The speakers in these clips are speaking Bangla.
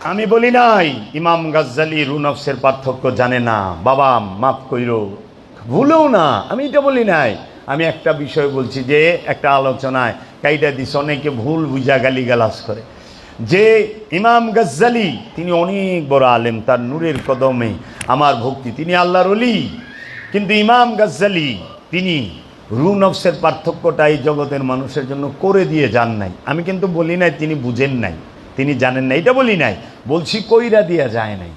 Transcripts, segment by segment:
আমি বলি নাই ইমাম গাজ্জালী রু নফসের পার্থক্য জানে না, বাবা মাফ কইরো, ভুলেও না, আমি এটা বলি নাই। আমি একটা বিষয় বলছি যে একটা আলোচনায় কাইটা দিস, অনেকে ভুল বুঝা গালিগালাজ করে যে ইমাম গাজ্জালী তিনি অনেক বড় আলেম, তার নূরের কদমে আমার ভক্তি, তিনি আল্লাহর ওলি। কিন্তু ইমাম গাজ্জালী তিনি রু নফসের পার্থক্যটা এই জগতের মানুষের জন্য করে দিয়ে যান নাই। আমি কিন্তু বলি নাই তিনি বুঝেন নাই, তিনি জানেন না, এটা বলি নাই, বলছি কইরা দিয়া যায় নাই।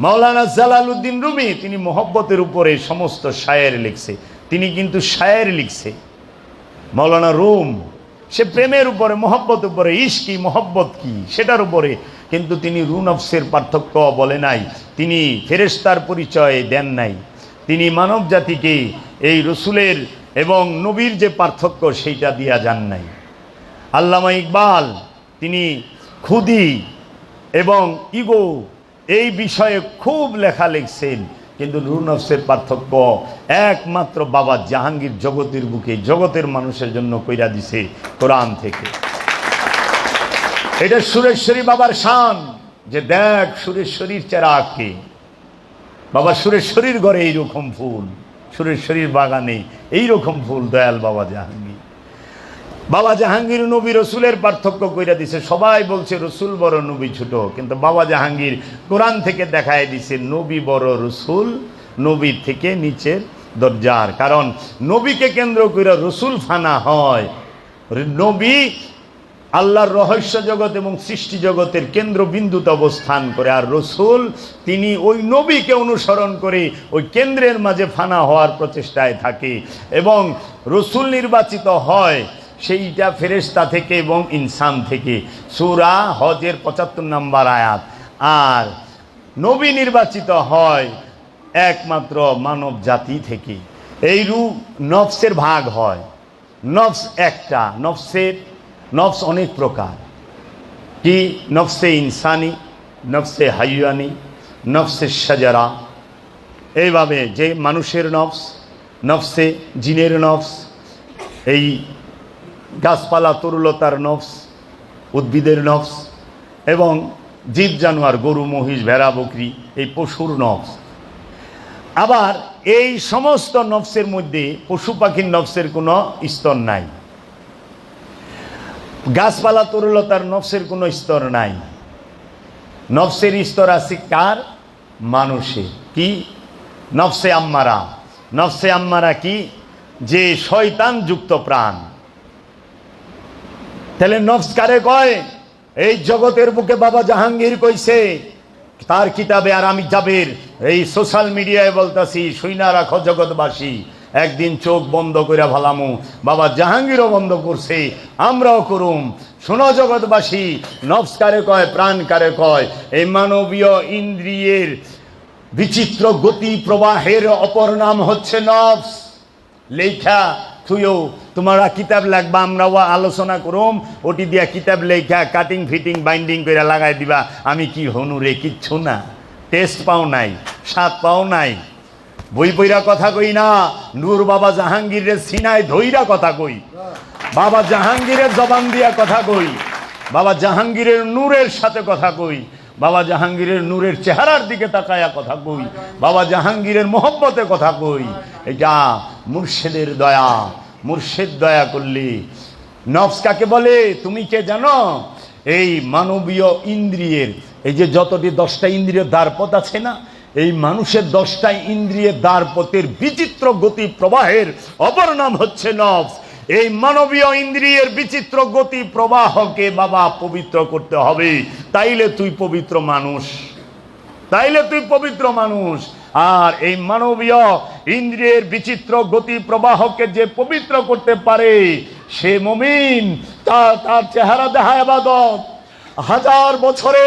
মাওলানা জালালউদ্দিন রুমি তিনি মোহব্বতের উপরে সমস্ত শায়ের লিখছে, তিনি কিন্তু শায়ের লিখছে। মাওলানা রুম সে প্রেমের উপরে, মহব্বত উপরে, ইশকি মহব্বত কি সেটার উপরে, কিন্তু তিনি রু নফসের পার্থক্য বলে নাই, তিনি ফেরেশতার পরিচয় দেন নাই, তিনি মানব জাতিকে এই রসুলের এবং নবীর যে পার্থক্য সেইটা দিয়া যান নাই। আল্লামা ইকবাল তিনি খুদি এবং ইগো এই বিষয়ে খুব লেখা লিখছেন, কিন্তু রু নফসের পার্থক্য একমাত্র বাবা জাহাঙ্গীর জগতের বুকে, জগতের মানুষের জন্য কইরা দিছে কোরআন থেকে। এটা সুরেশ্বরী বাবার শান, যে দেখ সুরেশ্বরীর চেরাগকে, বাবা সুরেশ্বরীর ঘরে এইরকম ফুল, সুরেশ্বরীর বাগানে এইরকম ফুল, দয়াল বাবা জাহাঙ্গীর। বাবা জাহাঙ্গীর নবী রসুলের পার্থক্য কইরা দিছে। সবাই বলছে রসুল বড় নবী ছোট, কিন্তু বাবা জাহাঙ্গীর কোরআন থেকে দেখায় দিছে নবী বড়, রসুল নবীর থেকে নিচের দরজার। কারণ নবীকে কেন্দ্র করে রসুল ফানা হয়। নবী আল্লাহর রহস্য জগৎ এবং সৃষ্টি জগতের কেন্দ্রবিন্দুতে অবস্থান করে, আর রসুল তিনি ওই নবীকে অনুসরণ করে ওই কেন্দ্রের মাঝে ফানা হওয়ার প্রচেষ্টায় থাকে, এবং রসুল নির্বাচিত হয় সেইটা ফেরেশতা থেকে এবং ইনসান থেকে, সূরা হজের ৭৫ নম্বর আয়াত। আর নবী নির্বাচিত হয় একমাত্র মানব জাতি থেকে। এই রূপ নফসের ভাগ হয়, নফস একটা, নফস অনেক প্রকার, কি নফসে ইনসানি, নফসে হাইয়ানি, নফসে শাজারা, এইভাবে যে মানুষের নফস, নফসে জিনের নফস, এই গাছপালা তরুলতার নফস, উদ্ভিদের নফস, এবং জীব জানোয়ার গরু মহিষ ভেড়া বকরি এই পশুর নফস। আবার এই সমস্ত নফসের মধ্যে পশু পাখির নফসের কোনো স্তর নাই, গাছপালা তরুলতার নফসের কোনো স্তর নাই। নফসের স্তর আছে কার? মানুষের। কি? নফসে আম্মারা। নফসে আম্মারা কি? যে শয়তান যুক্ত প্রাণ। তাহলে নফস কারে কয়? এই জগতের বুকে বাবা জাহাঙ্গীর কইছে তার কিতাবে, আর আমি জাবের এই সোশ্যাল মিডিয়ায় বলতাছি, শুইনা রাখো জগৎবাসী, একদিন চোখ বন্ধ করে ভালামু, বাবা জাহাঙ্গীরও বন্ধ করছে, আমরাও করুম। শোনো জগৎবাসী, নফস কারে কয়, প্রাণ কারে কয়? এই মানবীয় ইন্দ্রিয়ের বিচিত্র গতি প্রবাহের অপর নাম হচ্ছে নফস। লেখা থুইও তোমরা কিতাব লাগবা, আমরাও আলোচনা করুম, ওটি দিয়া কিতাব লেখা কাটিং ফিটিং বাইন্ডিং করে লাগাই দিবা, আমি কি হনু রে? কিচ্ছু না, টেস্ট পাও নাই, স্বাদ পাও নাই। বই বইরা কথা কই না, নূর বাবা জাহাঙ্গীরের সিনায় ধইরা কথা কই, বাবা জাহাঙ্গীরের জবান দিয়া কথা কই, বাবা জাহাঙ্গীরের নূরের সাথে কথা কই, বাবা জাহাঙ্গীরের নূরের চেহারার দিকে তাকায়া কথা কই, বাবা জাহাঙ্গীরের মহব্বতে কথা কই। এটা মুর্শিদের দয়া। মুর্শিদ দয়া করলে। নফস কাকে বলে তুমি কে জানো? এই মানবীয় ইন্দ্রিয়ের, এই যে যতটি 10টা ইন্দ্রিয়ের দ্বারপথ আছে না, এই মানুষের 10টা ইন্দ্রিয়ের দ্বারপথের বিচিত্র গতি প্রবাহের অপর নাম হচ্ছে নফস। এই মানবীয় ইন্দ্রিয়ের বিচিত্র গতি প্রবাহকে বাবা পবিত্র করতে হবে, তাইলে তুই পবিত্র মানুষ, তাইলে তুই পবিত্র মানুষ। আর এই মানবীয় ইন্দ্রিয়ের বিচিত্র গতি প্রবাহকে যে পবিত্র করতে পারে সে মুমিন। তার চেহারা দেখায় ইবাদত। 1000 বছরে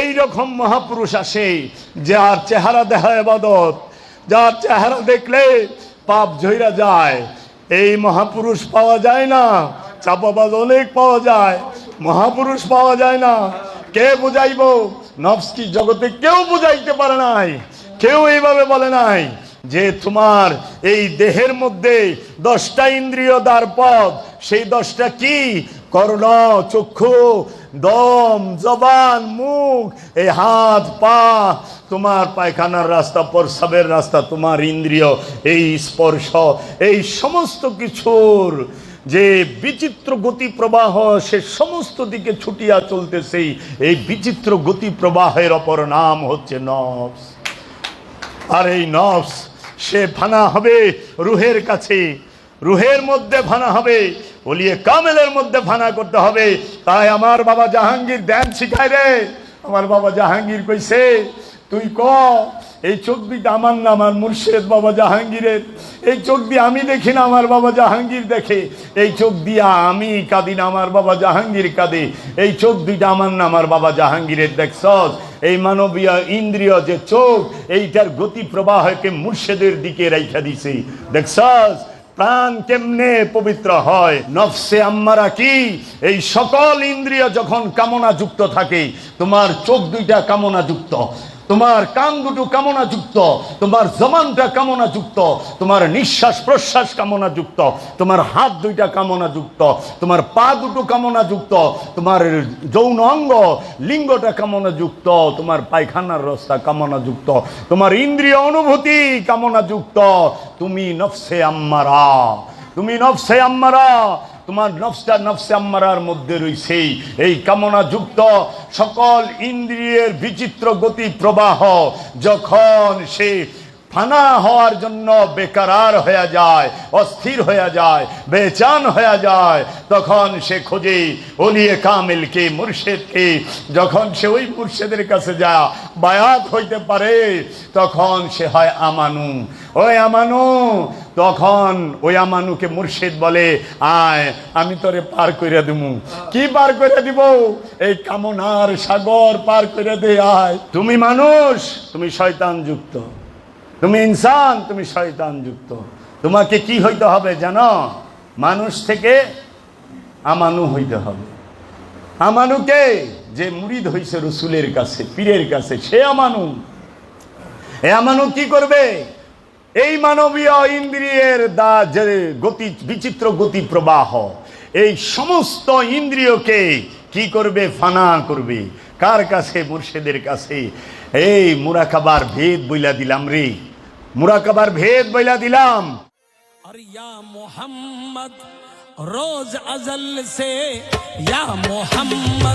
এইরকম মহাপুরুষ আসে যার চেহারা দেখায় ইবাদত, যার চেহারা দেখলে পাপ ঝইরা যায়। এই মহাপুরুষ পাওয়া যায় না, চাপাবাজ অনেক পাওয়া যায়, মহাপুরুষ পাওয়া যায় না। কে বুঝাইব? নফস কি জগতে কেউ বুঝাইতে পারে নাই, কেউ এইভাবে বলে নাই যে তোমার এই দেহের মধ্যে 10টা ইন্দ্রিয় দ্বারপথ, সেই 10টা কি? কর্ণ, চক্ষু, দম, জবান, মুখ, এই হাত পা, তোমার পায়খানার রাস্তা, প্রস্রাবের রাস্তা, তোমার ইন্দ্রিয়, এই স্পর্শ, এই সমস্ত কিছুর যে বিচিত্র গতি প্রবাহ, সে সমস্ত দিকে ছুটিয়া চলতেছে। এই বিচিত্র গতি প্রবাহের অপর নাম হচ্ছে নফস। আর এই নফস সে ফানা হবে রুহের কাছে, রুহের মধ্যে ফানা হবে, ওলিয়ে কামেলের মধ্যে ফানা করতে হবে। তাই আমার বাবা জাহাঙ্গীর ধ্যান শিখায় রে। আমার বাবা জাহাঙ্গীর কইছে, তুই ক এই চোখ দুইটা আমার না, আমার মুর্শেদ বাবা জাহাঙ্গীরের। এই চোখ দিয়ে আমি দেখি না, আমার বাবা জাহাঙ্গীর দেখে। এই চোখ দিয়া আমি কাঁদি না, আমার বাবা জাহাঙ্গীর কাঁদে। এই চোখ দুইটা আমার না, আমার বাবা জাহাঙ্গীরের। দেখছস এই মানবীয় ইন্দ্রিয় যে চোখ, এইটার গতি প্রবাহকে মুর্শেদের দিকে রাইখা দিছে। দেখছস প্রাণ কেমনে পবিত্র হয়। নফসে আম্মারা কি? এই সকল ইন্দ্রিয় যখন কামনা যুক্ত থাকে, তোমার চোখ দুইটা কামনা যুক্ত, তোমার কান দুটো কামনা যুক্ত, তোমার জবানটা কামনা যুক্ত, তোমার নিঃশ্বাস প্রশ্বাস কামনা যুক্ত, তোমার হাত দুইটা কামনা যুক্ত, তোমার পা দুটো কামনা যুক্ত, তোমার যৌন অঙ্গ লিঙ্গটা কামনা যুক্ত, তোমার পায়খানার রাস্তা কামনা যুক্ত, তোমার ইন্দ্রিয় অনুভূতি কামনা যুক্ত। তুমি নফসে আম্মারা, তুমি নফসে আম্মারা। তোমার নফসটা নফসে আম্মারার মধ্যে রয়েছে এই কামনা যুক্ত সকল ইন্দ্রিয়ের বিচিত্র গতি প্রবাহ। যখন সে ফানা হওয়ার জন্য বেকারার হয়ে যায়, অস্থির হয়ে যায়, বেচান হয়ে যায়, তখন সে খোঁজে ওলিয়ে কামিলকে, মুর্শেদকে। যখন সে ওই মুর্শেদের কাছে যায়, বায়াত হইতে পারে, তখন সে হয় আমানু। ওই আমানু, তখন ওই আমানুকে মুর্শিদ বলে, আয় আমি তোরে পার করে দিব। কি পার করে দিব? এই কামনার সাগর পার করে দে, আয়। তুমি মানুষ, তুমি শয়তান যুক্ত, তুমি ইনসান, তুমি শয়তান যুক্ত। তোমাকে কি হইতে হবে জানো? মানুষ থেকে আমানু হইতে হবে। আমানুকে যে মুরিদ হইছে রসুলের কাছে, পীরের কাছে, সে আমানু। এ আমানু কি করবে? এই মানবীয় ইন্দ্রিয়ের যে গতি, বিচিত্র গতি প্রবাহ, এই সমস্ত ইন্দ্রিয়কে কি করবে? ফানা করবে। কার কাছে? মুর্শেদের কাছে। এই মুরাকাবার ভেদ বইলা দিলাম রে, মুরাকাবার ভেদ বইলা দিলাম। और या मोहम्मद रोज अजल से या मोहम्मद